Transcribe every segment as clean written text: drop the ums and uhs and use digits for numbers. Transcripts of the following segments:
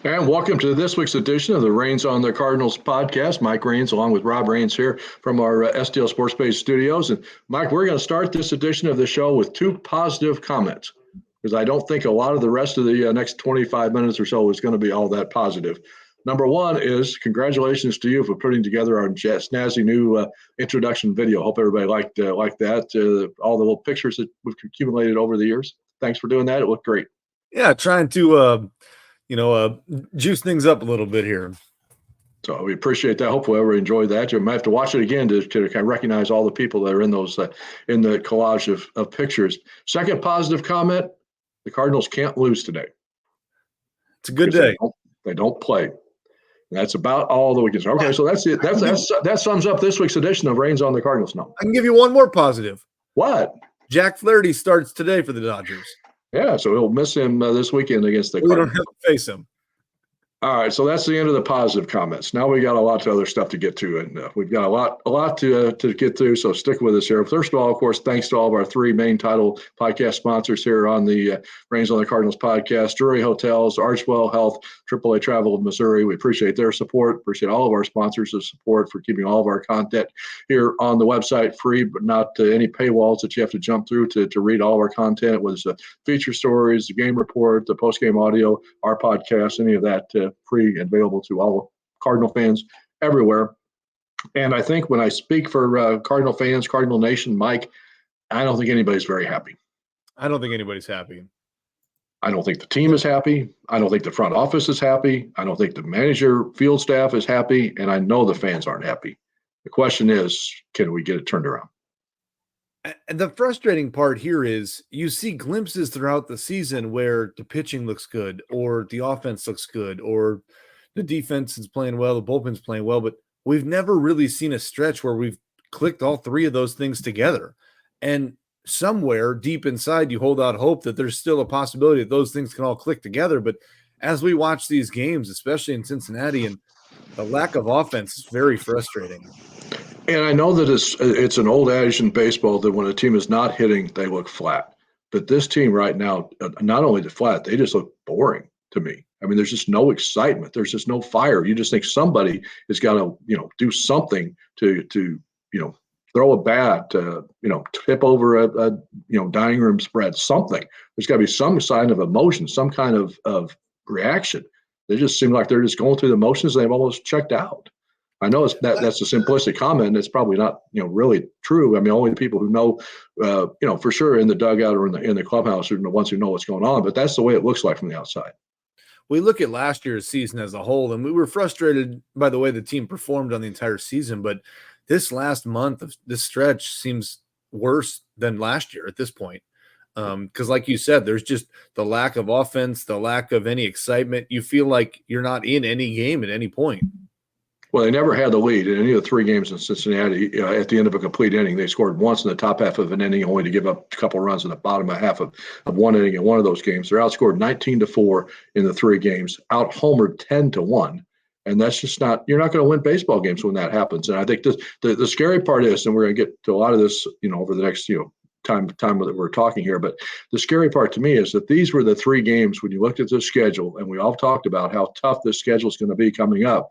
And welcome to this week's edition of the Reigns on the Cardinals podcast. Mike Reigns, along with Rob Reigns here from our STL Sports Page studios. And Mike, we're going to start this edition of the show with two positive comments because I don't think a lot of the rest of the next 25 minutes or so is going to be all that positive. Number one is congratulations to you for putting together our snazzy new introduction video. Hope everybody liked that. All the little pictures that we've accumulated over the years. Thanks for doing that. It looked great. Yeah, trying to juice things up a little bit here. So we appreciate that. Hopefully everyone enjoyed that. You might have to watch it again to kind of recognize all the people that are in those in the collage of pictures. Second positive comment, the Cardinals can't lose today. It's a good day. They don't play. And that's about all that we can say. Okay, so that's it. That sums up this week's edition of Reigns on the Cardinals. No. I can give you one more positive. What? Jack Flaherty starts today for the Dodgers. Yeah, so we'll miss him this weekend against the Cardinals. We don't have to face him. All right, so that's the end of the positive comments. Now we got a lot of other stuff to get to, and we've got a lot to get through. So stick with us here. First of all, of course, thanks to all of our three main title podcast sponsors here on the Reigns on the Cardinals podcast: Drury Hotels, Archwell Health, AAA Travel of Missouri. We appreciate their support. Appreciate all of our sponsors' support for keeping all of our content here on the website free, but not any paywalls that you have to jump through to read all of our content. Whether it's the feature stories, the game report, the post game audio, our podcast, any of that. Free and available to all Cardinal fans everywhere. And I think when I speak for Cardinal fans, Cardinal Nation, Mike, I don't think anybody's very happy. I don't think anybody's happy. I don't think the team is happy. I don't think the front office is happy. I don't think the manager, field staff is happy. And I know the fans aren't happy. The question is, can we get it turned around? And the frustrating part here is you see glimpses throughout the season where the pitching looks good or the offense looks good or the defense is playing well, the bullpen's playing well, but we've never really seen a stretch where we've clicked all three of those things together. And somewhere deep inside, you hold out hope that there's still a possibility that those things can all click together. But as we watch these games, especially in Cincinnati, and the lack of offense is very frustrating. And I know that it's an old adage in baseball that when a team is not hitting, they look flat. But this team right now, not only the flat, they just look boring to me. I mean, there's just no excitement. There's just no fire. You just think somebody has got to, do something to throw a bat, tip over a dining room spread, something. There's got to be some sign of emotion, some kind of reaction. They just seem like they're just going through the motions. They've almost checked out. I know that's a simplistic comment, and it's probably not, really true. I mean, only the people who know, for sure in the dugout or in the clubhouse are the ones who know what's going on. But that's the way it looks like from the outside. We look at last year's season as a whole, and we were frustrated by the way the team performed on the entire season. But this last month of this stretch seems worse than last year at this point. Because like you said, there's just the lack of offense, the lack of any excitement. You feel like you're not in any game at any point. Well, they never had the lead in any of the three games in Cincinnati. At the end of a complete inning, they scored once in the top half of an inning, only to give up a couple runs in the bottom half of one inning in one of those games. They're outscored 19-4 in the three games, out homered 10-1. And that's just not – you're not going to win baseball games when that happens. And I think the scary part is, and we're going to get to a lot of this, over the next, time that we're talking here. But the scary part to me is that these were the three games when you looked at the schedule, and we all talked about how tough this schedule is going to be coming up.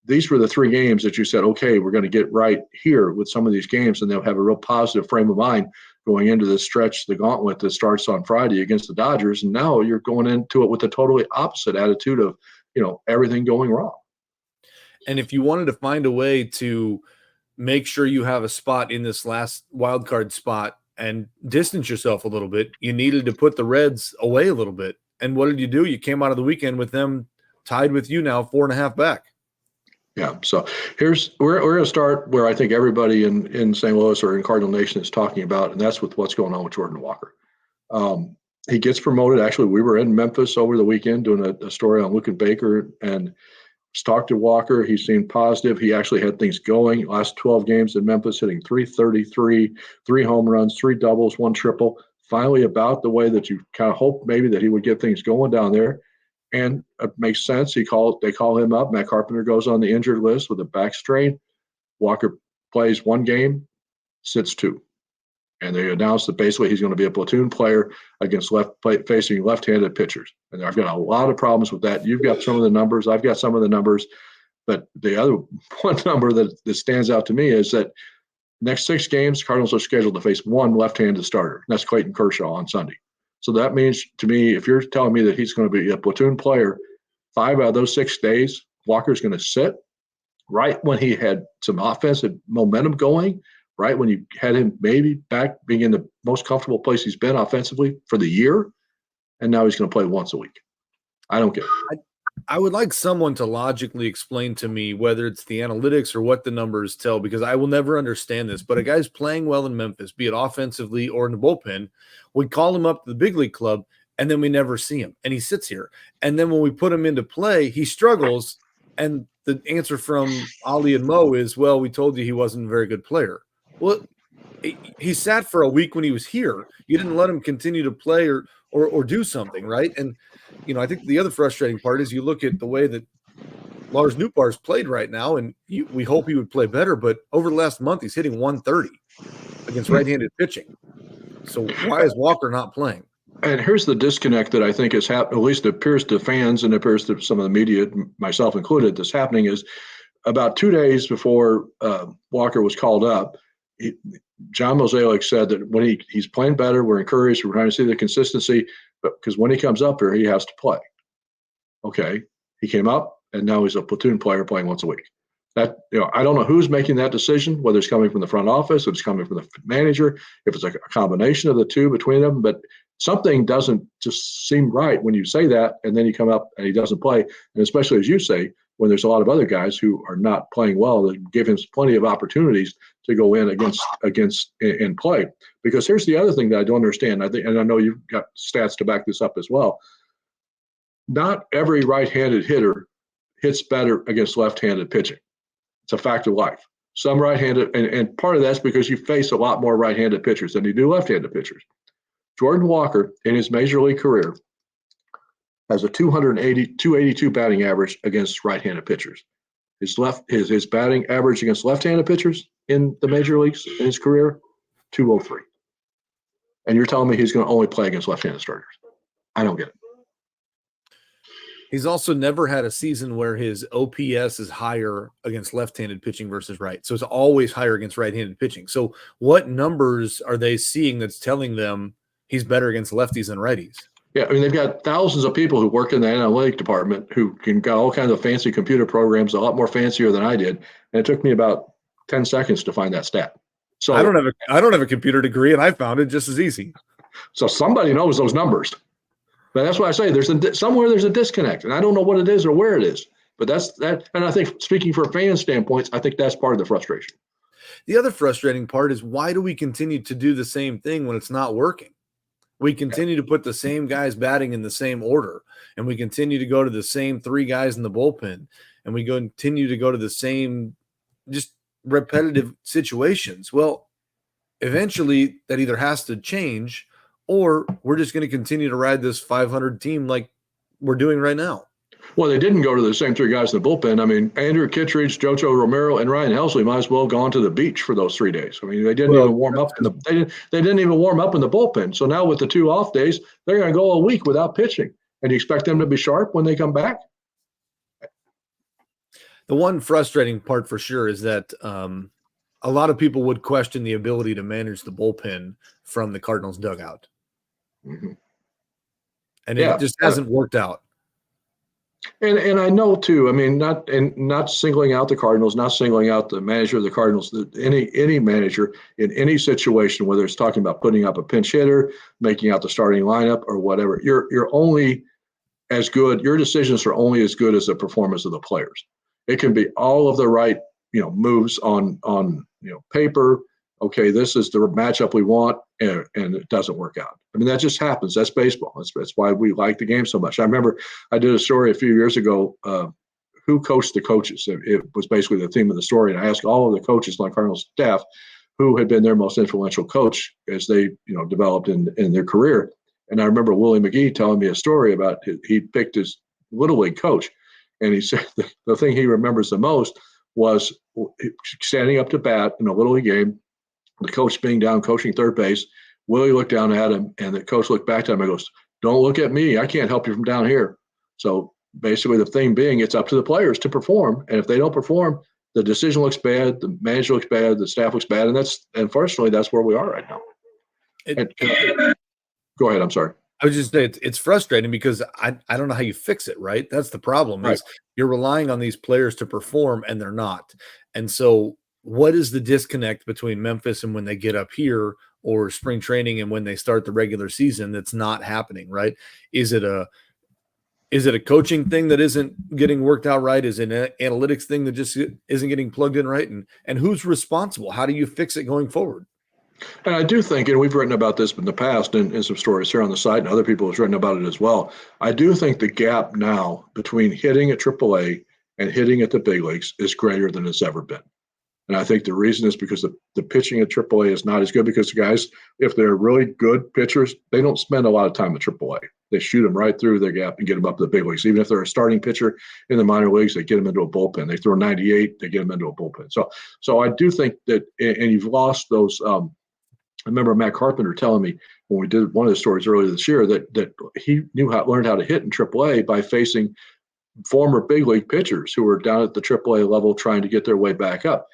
These were the three games that you said, okay, we're going to get right here with some of these games, and they'll have a real positive frame of mind going into this stretch, the gauntlet that starts on Friday against the Dodgers. And now you're going into it with a totally opposite attitude of, everything going wrong. And if you wanted to find a way to make sure you have a spot in this last wild card spot and distance yourself a little bit, you needed to put the Reds away a little bit. And what did you do? You came out of the weekend with them tied with you now 4.5 back. Yeah, so we're going to start where I think everybody in St. Louis or in Cardinal Nation is talking about, and that's with what's going on with Jordan Walker. He gets promoted. Actually, we were in Memphis over the weekend doing a story on Luke and Baker, and talked to Walker. He seemed positive. He actually had things going. Last 12 games in Memphis, hitting .333, 3 home runs, 3 doubles, 1 triple. Finally, about the way that you kind of hoped maybe that he would get things going down there. And it makes sense. They call him up. Matt Carpenter goes on the injured list with a back strain. Walker plays 1 game, sits 2. and they announced that basically he's going to be a platoon player against facing left-handed pitchers. And I've got a lot of problems with that. You've got some of the numbers. I've got some of the numbers. But the other one number that stands out to me is that next 6 games, Cardinals are scheduled to face one left-handed starter. That's Clayton Kershaw on Sunday. So that means to me, if you're telling me that he's going to be a platoon player, 5 out of those 6 days, Walker's going to sit right when he had some offensive momentum going, right when you had him maybe back being in the most comfortable place he's been offensively for the year, and now he's going to play once a week. I don't get it. I would like someone to logically explain to me whether it's the analytics or what the numbers tell, because I will never understand this. But a guy's playing well in Memphis, be it offensively or in the bullpen, we call him up to the big league club, and then we never see him, and he sits here. And then when we put him into play, he struggles, and the answer from Ali and Mo is, well, we told you he wasn't a very good player. Well, he sat for a week when he was here. You didn't let him continue to play or do something, right? And I think the other frustrating part is you look at the way that Lars Nootbaar's played right now, and we hope he would play better, but over the last month, he's hitting 130 against right-handed pitching. So why is Walker not playing? And here's the disconnect that I think has happened, at least it appears to fans and it appears to some of the media, myself included, that's happening is about 2 days before Walker was called up, John Mozeliak said that when he's playing better, we're encouraged, we're trying to see the consistency, but because when he comes up here, he has to play. Okay, he came up, and now he's a platoon player playing once a week. That I don't know who's making that decision, whether it's coming from the front office, if it's coming from the manager, if it's a combination of the two between them, but something doesn't just seem right when you say that, and then you come up and he doesn't play, and especially as you say, when there's a lot of other guys who are not playing well that give him plenty of opportunities to go in against and play. Because here's the other thing that I don't understand. I think, and I know you've got stats to back this up as well. Not every right-handed hitter hits better against left-handed pitching. It's a fact of life. Some right-handed, and part of that's because you face a lot more right-handed pitchers than you do left-handed pitchers. Jordan Walker, in his major league career, has a 282 batting average against right-handed pitchers. His batting average against left-handed pitchers in the major leagues in his career, 203. And you're telling me he's going to only play against left-handed starters? I don't get it. He's also never had a season where his OPS is higher against left-handed pitching versus right. So it's always higher against right-handed pitching. So what numbers are they seeing that's telling them he's better against lefties than righties? Yeah, I mean, they've got thousands of people who work in the analytic department who can got all kinds of fancy computer programs, a lot more fancier than I did. And it took me about 10 seconds to find that stat. So I don't have a computer degree, and I found it just as easy. So somebody knows those numbers. But that's why I say somewhere there's a disconnect, and I don't know what it is or where it is. But that's that. And I think speaking for fan standpoints, I think that's part of the frustration. The other frustrating part is why do we continue to do the same thing when it's not working? We continue to put the same guys batting in the same order, and we continue to go to the same 3 guys in the bullpen, and we continue to go to the same just repetitive situations. Well, eventually that either has to change or we're just going to continue to ride this 500 team like we're doing right now. Well, they didn't go to the same 3 guys in the bullpen. I mean, Andrew Kittredge, Jojo Romero, and Ryan Helsley might as well have gone to the beach for those 3 days. I mean, they didn't even warm up. They didn't even warm up in the bullpen. So now with the 2 off days, they're going to go a week without pitching. And you expect them to be sharp when they come back? The one frustrating part for sure is that a lot of people would question the ability to manage the bullpen from the Cardinals dugout. Mm-hmm. And it just hasn't worked out. And I know too. I mean, not singling out the Cardinals, not singling out the manager of the Cardinals. Any manager in any situation, whether it's talking about putting up a pinch hitter, making out the starting lineup, or whatever, you're only as good. Your decisions are only as good as the performance of the players. It can be all of the right, moves on paper. Okay, this is the matchup we want, and it doesn't work out. I mean, that just happens. That's baseball. That's why we like the game so much. I remember I did a story a few years ago, who coached the coaches. It was basically the theme of the story. And I asked all of the coaches on Cardinals staff who had been their most influential coach as they, developed in their career. And I remember Willie McGee telling me a story about he picked his Little League coach. And he said the thing he remembers the most was standing up to bat in a Little League game the coach being down coaching third base. Willie looked down at him, and the coach looked back to him and goes, "Don't look at me. I can't help you from down here." So basically, the thing being, it's up to the players to perform, and if they don't perform, the decision looks bad, the manager looks bad, the staff looks bad, and unfortunately that's where we are right now. Go ahead. I'm sorry. I was just saying it's frustrating because I don't know how you fix it, right? That's the problem is you're relying on these players to perform and they're not. And so what is the disconnect between Memphis and when they get up here or spring training and when they start the regular season that's not happening, right? Is it a coaching thing that isn't getting worked out right? Is it an analytics thing that just isn't getting plugged in right? And who's responsible? How do you fix it going forward? And I do think, and we've written about this in the past in some stories here on the site, and other people have written about it as well. I do think the gap now between hitting at AAA and hitting at the big leagues is greater than it's ever been. And I think the reason is because the pitching at AAA is not as good because the guys, if they're really good pitchers, they don't spend a lot of time at AAA. They shoot them right through their gap and get them up to the big leagues. Even if they're a starting pitcher in the minor leagues, they get them into a bullpen. They throw 98, they get them into a bullpen. So I do think that, and you've lost those. I remember Matt Carpenter telling me when we did one of the stories earlier this year that he learned how to hit in AAA by facing former big league pitchers who were down at the AAA level trying to get their way back up.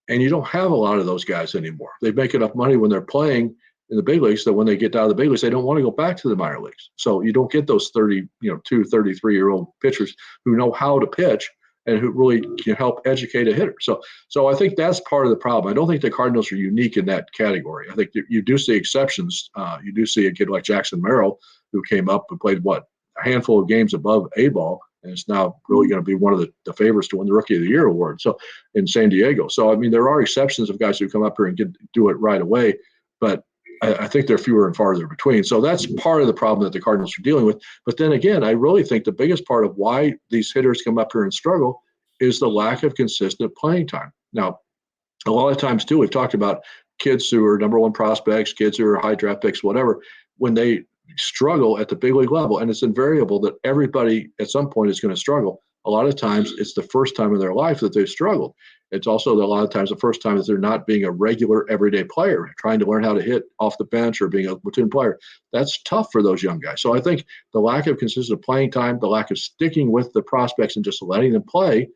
And you don't have a lot of those guys anymore. They make enough money when they're playing in the big leagues that when they get down to the big leagues, they don't want to go back to the minor leagues. So you don't get those 33-year-old pitchers who know how to pitch and who really can help educate a hitter. So I think that's part of the problem. I don't think the Cardinals are unique in that category. I think you do see exceptions. You do see a kid like Jackson Merrill who came up and played, a handful of games above A-ball, and is now really going to be one of the favorites to win the Rookie of the Year award. So in San Diego. So, I mean, there are exceptions of guys who come up here and do it right away, but I think they're fewer and farther between. So that's part of the problem that the Cardinals are dealing with. But then again, I really think the biggest part of why these hitters come up here and struggle is the lack of consistent playing time. Now, a lot of times, too, we've talked about kids who are number one prospects, kids who are high draft picks, whatever, when they struggle at the big league level, and it's invariable that everybody at some point is going to struggle. A lot of times it's the first time in their life that they've struggled. It's also a lot of times the first time that they're not being a regular everyday player, trying to learn how to hit off the bench or being a platoon player. That's tough for those young guys. So I think the lack of consistent playing time, the lack of sticking with the prospects and just letting them play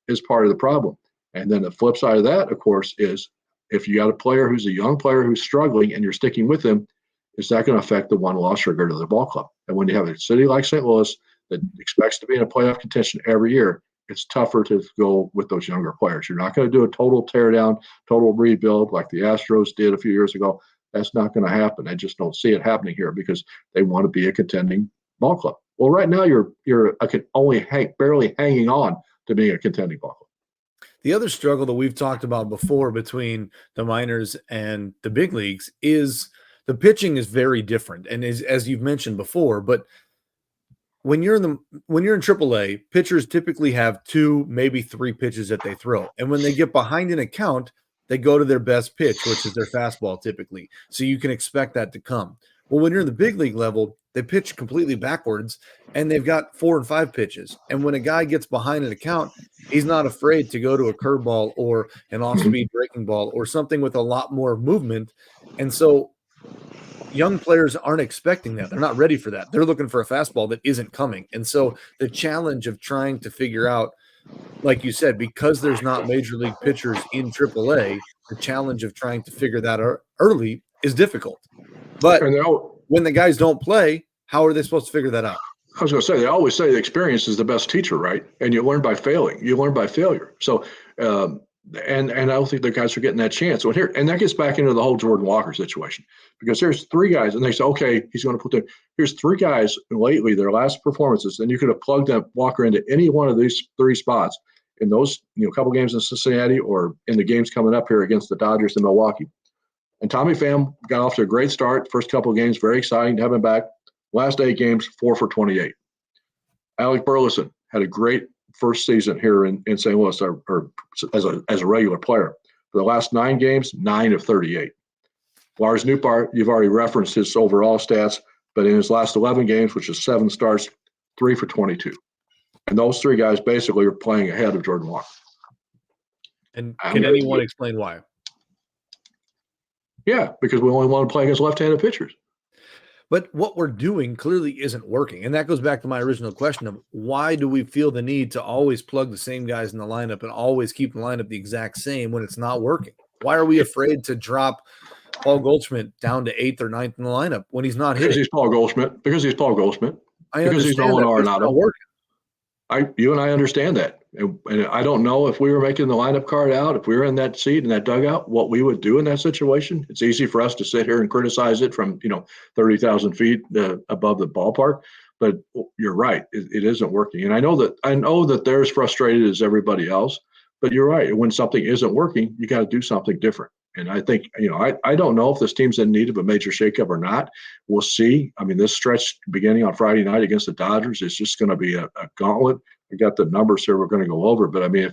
is part of the problem. And then the flip side of that, of course, is if you got a player who's a young player who's struggling and you're sticking with him, is that going to affect the one-loss record of the ball club? And when you have a city like St. Louis that expects to be in a playoff contention every year, it's tougher to go with those younger players. You're not going to do a total teardown, total rebuild like the Astros did a few years ago. That's not going to happen. I just don't see it happening here because they want to be a contending ball club. Well, right now you're only barely hanging on to being a contending ball club. The other struggle that we've talked about before between the minors and the big leagues is the pitching is very different. And as you've mentioned before, but when you're in AAA, pitchers typically have 2, maybe 3 pitches that they throw. And when they get behind in a count, they go to their best pitch, which is their fastball typically. So you can expect that to come. Well, when you're in the big league level, they pitch completely backwards and they've got 4 and 5 pitches. And when a guy gets behind in a count, he's not afraid to go to a curveball or an off-speed breaking ball or something with a lot more movement. And so young players aren't expecting that. They're not ready for that. They're looking for a fastball that isn't coming. And so the challenge of trying to figure out, like you said, because there's not major league pitchers in AAA, the challenge of trying to figure that out early is difficult. But when the guys don't play, how are they supposed to figure that out? I was going to say, they always say the experience is the best teacher, right? And you learn by failing. You learn by failure. So, and I don't think the guys are getting that chance. And that gets back into the whole Jordan Walker situation, because there's 3 guys, and they say, okay, he's going to put them. Here's 3 guys lately, their last performances, and you could have plugged that Walker into any one of these 3 spots in those, couple games in Cincinnati or in the games coming up here against the Dodgers and Milwaukee. And Tommy Pham got off to a great start. First couple of games, very exciting to have him back. Last 8 games, 4 for 28. Alec Burleson had a great first season here in St. Louis, or as a regular player. For the last 9 games, 9 of 38. Lars Nootbaar, you've already referenced his overall stats, but in his last 11 games, which is 7 starts, 3 for 22. And those 3 guys basically are playing ahead of Jordan Walker. And can anyone explain why? Yeah, because we only want to play against left-handed pitchers. But what we're doing clearly isn't working. And that goes back to my original question of why do we feel the need to always plug the same guys in the lineup and always keep the lineup the exact same when it's not working? Why are we afraid to drop Paul Goldschmidt down to 8th or 9th in the lineup when he's not Because hitting? he's Paul Goldschmidt. Because he's Paul Goldschmidt. I Because he's understand Nolan that, but it's not Arenado. working. You and I understand that. And I don't know if we were making the lineup card out, if we were in that seat, in that dugout, what we would do in that situation. It's easy for us to sit here and criticize it from, 30,000 feet above the ballpark. But you're right. It isn't working. And I know that they're as frustrated as everybody else. But you're right. When something isn't working, you got to do something different. And I think, I don't know if this team's in need of a major shakeup or not. We'll see. I mean, this stretch beginning on Friday night against the Dodgers is just going to be a gauntlet. We got the numbers here we're going to go over. But I mean,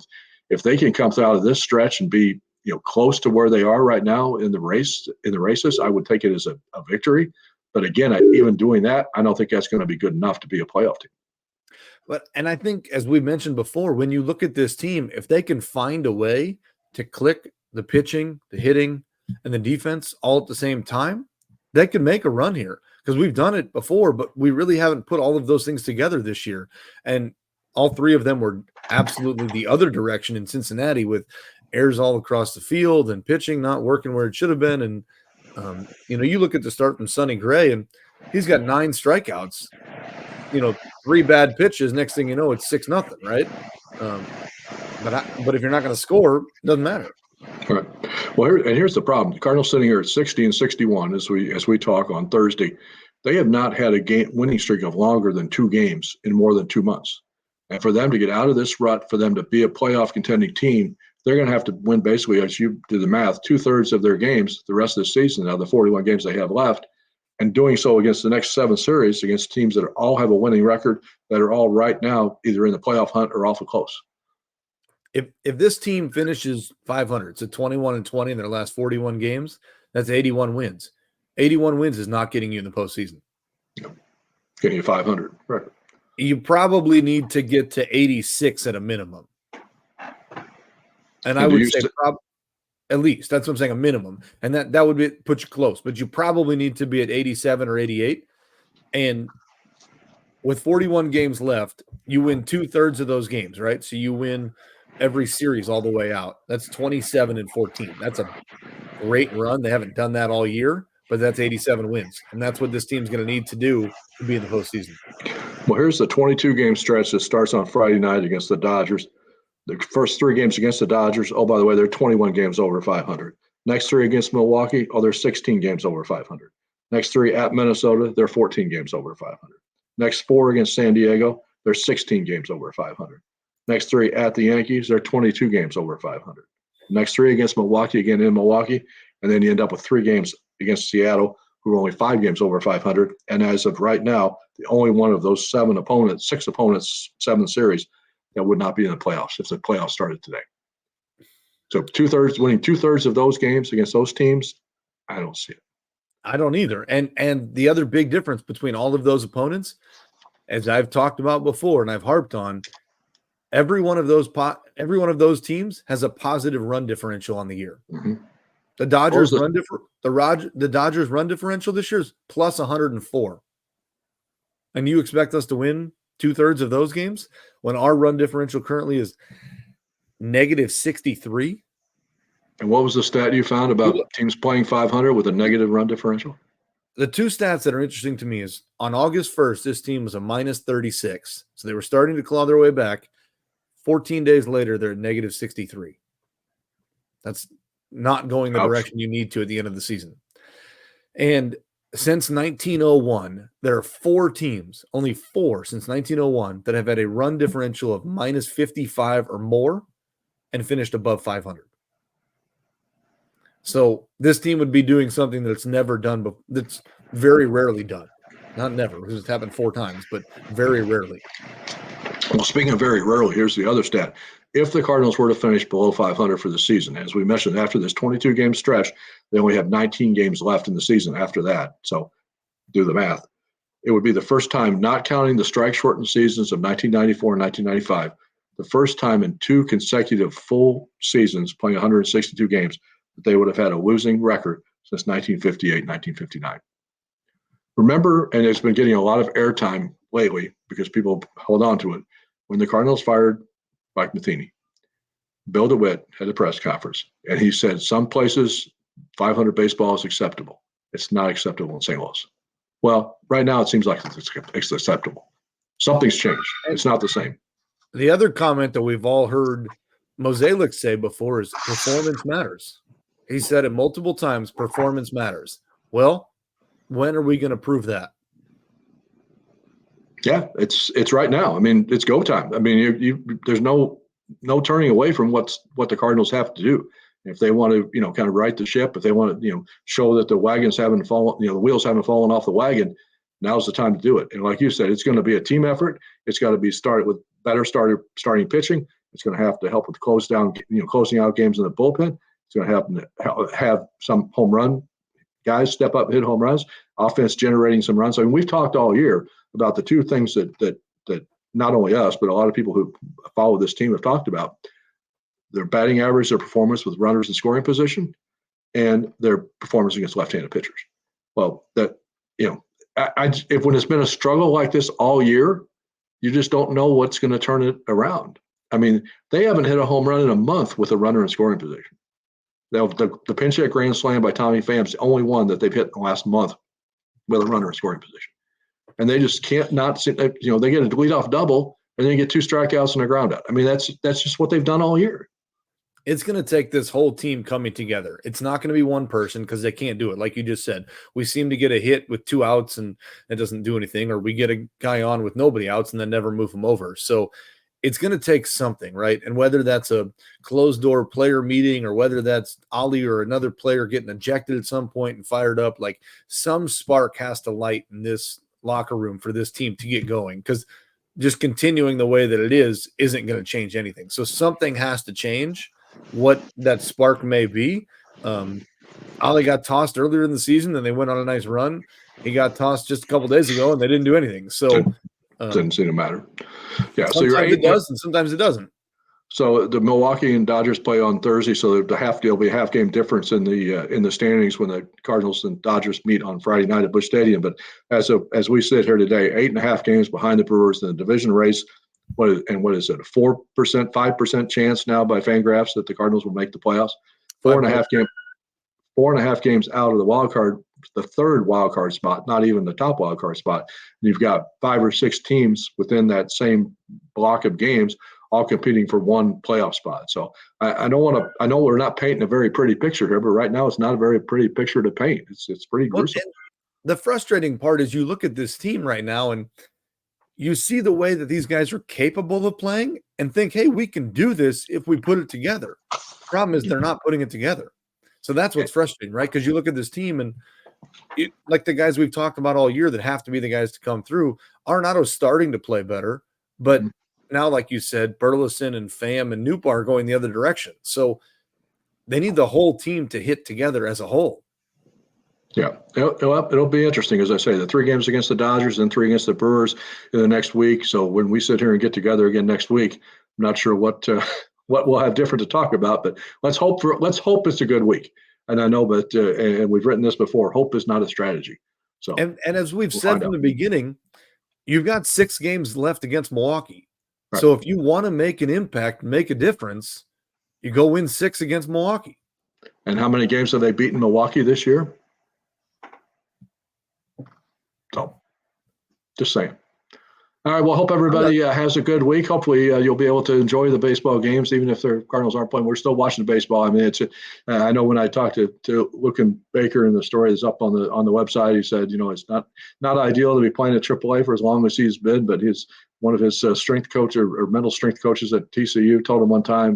if they can come out of this stretch and be, close to where they are right now in the races, I would take it as a victory. But again, even doing that, I don't think that's going to be good enough to be a playoff team. And I think, as we mentioned before, when you look at this team, if they can find a way to click the pitching, the hitting, and the defense all at the same time, they can make a run here because we've done it before, but we really haven't put all of those things together this year. And all three of them were absolutely the other direction in Cincinnati with errors all across the field and pitching not working where it should have been. And, you look at the start from Sonny Gray, and he's got 9 strikeouts, 3 bad pitches. Next thing you know, it's 6-0, right? But if you're not going to score, it doesn't matter. Right. Well, here's the problem. The Cardinals sitting here at 60-61 as we talk on Thursday. They have not had a winning streak of longer than 2 games in more than 2 months. And for them to get out of this rut, for them to be a playoff contending team, they're going to have to win basically, as you do the math, 2/3 of their games the rest of the season, now the 41 games they have left, and doing so against the next 7 series against teams that all have a winning record, that are all right now either in the playoff hunt or awful close. If this team finishes 500, so 21-20 in their last 41 games, that's 81 wins. 81 wins is not getting you in the postseason. Getting you 500, right? You probably need to get to 86 at a minimum. And I would say at least. That's what I'm saying, a minimum. And that would put you close. But you probably need to be at 87 or 88. And with 41 games left, you win 2/3 of those games, right? So you win every series all the way out. That's 27-14. That's a great run. They haven't done that all year, but that's 87 wins. And that's what this team's going to need to do to be in the postseason. Well, here's the 22-game stretch that starts on Friday night against the Dodgers. The first 3 games against the Dodgers, oh, by the way, they're 21 games over 500. Next 3 against Milwaukee, they're 16 games over 500. Next 3 at Minnesota, they're 14 games over 500. Next 4 against San Diego, they're 16 games over 500. Next 3 at the Yankees, they're 22 games over 500. Next 3 against Milwaukee, again in Milwaukee, and then you end up with 3 games against Seattle, who are only 5 games over 500. And as of right now, the only one of those 6 opponents, 7 series, that would not be in the playoffs if the playoffs started today. So winning 2/3 of those games against those teams, I don't see it. I don't either. And the other big difference between all of those opponents, as I've talked about before and I've harped on, every one of those teams has a positive run differential on the year. Mm-hmm. The Dodgers the Dodgers run differential this year is plus 104. And you expect us to win 2/3 of those games when our run differential currently is negative 63? And what was the stat you found about teams playing 500 with a negative run differential? The 2 stats that are interesting to me is on August 1st, this team was a minus 36. So they were starting to claw their way back. 14 days later, they're at negative 63. That's not going the direction you need to at the end of the season. And since 1901, there are 4 teams, only 4 since 1901, that have had a run differential of minus 55 or more and finished above 500. So this team would be doing something that's never done, but that's very rarely done. Not never, because it's happened 4 times, but very rarely. Well, speaking of very rarely, here's the other stat. If the Cardinals were to finish below 500 for the season, as we mentioned, after this 22-game stretch, they only have 19 games left in the season after that. So do the math. It would be the first time, not counting the strike-shortened seasons of 1994 and 1995, the first time in 2 consecutive full seasons playing 162 games that they would have had a losing record since 1958, 1959. Remember, and it's been getting a lot of airtime lately because people hold on to it, when the Cardinals fired Mike Matheny, Bill DeWitt had a press conference, and he said some places 500 baseball is acceptable. It's not acceptable in St. Louis. Well, right now it seems like it's acceptable. Something's changed. It's not the same. The other comment that we've all heard Mozeliak say before is performance matters. He said it multiple times, performance matters. Well, when are we going to prove that? Yeah, it's right now. I mean, it's go time. I mean, there's no turning away from what the Cardinals have to do. If they want to, kind of right the ship, if they want to, show that the wagons haven't fallen, the wheels haven't fallen off the wagon, now's the time to do it. And like you said, it's going to be a team effort. It's got to be started with better starting pitching. It's going to have to help with closing out games in the bullpen. It's going to have some home run guys step up, hit home runs, offense generating some runs. I mean, we've talked all year about the two things that not only us, but a lot of people who follow this team have talked about: their batting average, their performance with runners in scoring position, and their performance against left-handed pitchers. Well, that if when it's been a struggle like this all year, you just don't know what's going to turn it around. I mean, they haven't hit a home run in a month with a runner in scoring position. The pinch hit grand slam by Tommy Pham's the only one that they've hit in the last month with a runner in scoring position. And they just can't not sit, they get a leadoff double and then get 2 strikeouts and a ground out. I mean, that's just what they've done all year. It's going to take this whole team coming together. It's not going to be one person because they can't do it. Like you just said, we seem to get a hit with 2 outs and it doesn't do anything, or we get a guy on with nobody outs and then never move him over. So it's going to take something, right? And whether that's a closed door player meeting or whether that's Ollie or another player getting ejected at some point and fired up, like some spark has to light in this locker room for this team to get going, because just continuing the way that it is isn't going to change anything. So something has to change. What that spark may be. Ollie got tossed earlier in the season and they went on a nice run. He got tossed just a couple days ago and they didn't do anything. So didn't seem to matter. Yeah, so sometimes it does and sometimes it doesn't. So the Milwaukee and Dodgers play on Thursday, so there'll be a half game difference in the standings when the Cardinals and Dodgers meet on Friday night at Busch Stadium. But as we sit here today, 8.5 games behind the Brewers in the division race. What is it? A 4%, 5% chance now by Fangraphs that the Cardinals will make the playoffs. 4.5 games out of the wild card, the third wild card spot, not even the top wild card spot. And you've got 5 or 6 teams within that same block of games, all competing for one playoff spot. So I know we're not painting a very pretty picture here, but right now it's not a very pretty picture to paint. It's pretty gruesome. The frustrating part is you look at this team right now and you see the way that these guys are capable of playing and think, hey, we can do this if we put it together. Problem is they're not putting it together. So that's what's frustrating, right? Because you look at this team and like the guys we've talked about all year that have to be the guys to come through. Arenado's starting to play better, but now, like you said, Burleson and Pham and Noop are going the other direction. So they need the whole team to hit together as a whole. Yeah, it'll be interesting, as I say, the 3 games against the Dodgers and 3 against the Brewers in the next week. So when we sit here and get together again next week, I'm not sure what we'll have different to talk about, but let's hope it's a good week. And I know, but and we've written this before, hope is not a strategy. So and as we'll said from the beginning, you've got 6 games left against Milwaukee. Right. So if you want to make an impact, make a difference, you go win 6 against Milwaukee. And how many games have they beaten Milwaukee this year? So, just saying. All right. Well, hope everybody has a good week. Hopefully, you'll be able to enjoy the baseball games, even if the Cardinals aren't playing. We're still watching the baseball. I mean, I know when I talked to Luke and Baker, and the story is up on the website, he said, it's not ideal to be playing at AAA for as long as he's been, but one of his strength coach or mental strength coaches at TCU told him one time,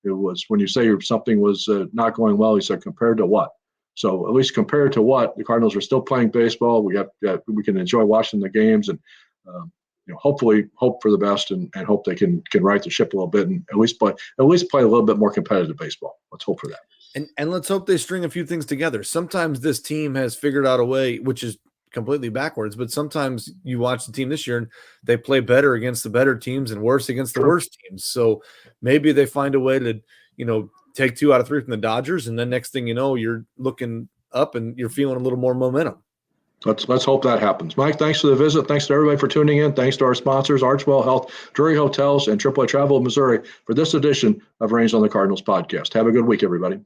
it was when you say something was not going well, he said, compared to what? So at least compared to what, the Cardinals are still playing baseball. We can enjoy watching the games and hopefully hope for the best and hope they can right the ship a little bit and at least play a little bit more competitive baseball. Let's hope for that. And let's hope they string a few things together. Sometimes this team has figured out a way, which is completely backwards, but sometimes you watch the team this year and they play better against the better teams and worse against the worst teams. So maybe they find a way to, take 2 out of 3 from the Dodgers, and then next thing you know, you're looking up and you're feeling a little more momentum. Let's hope that happens. Mike, thanks for the visit. Thanks to everybody for tuning in. Thanks to our sponsors, Archwell Health, Drury Hotels, and AAA Travel of Missouri for this edition of Reigns on the Cardinals podcast. Have a good week, everybody.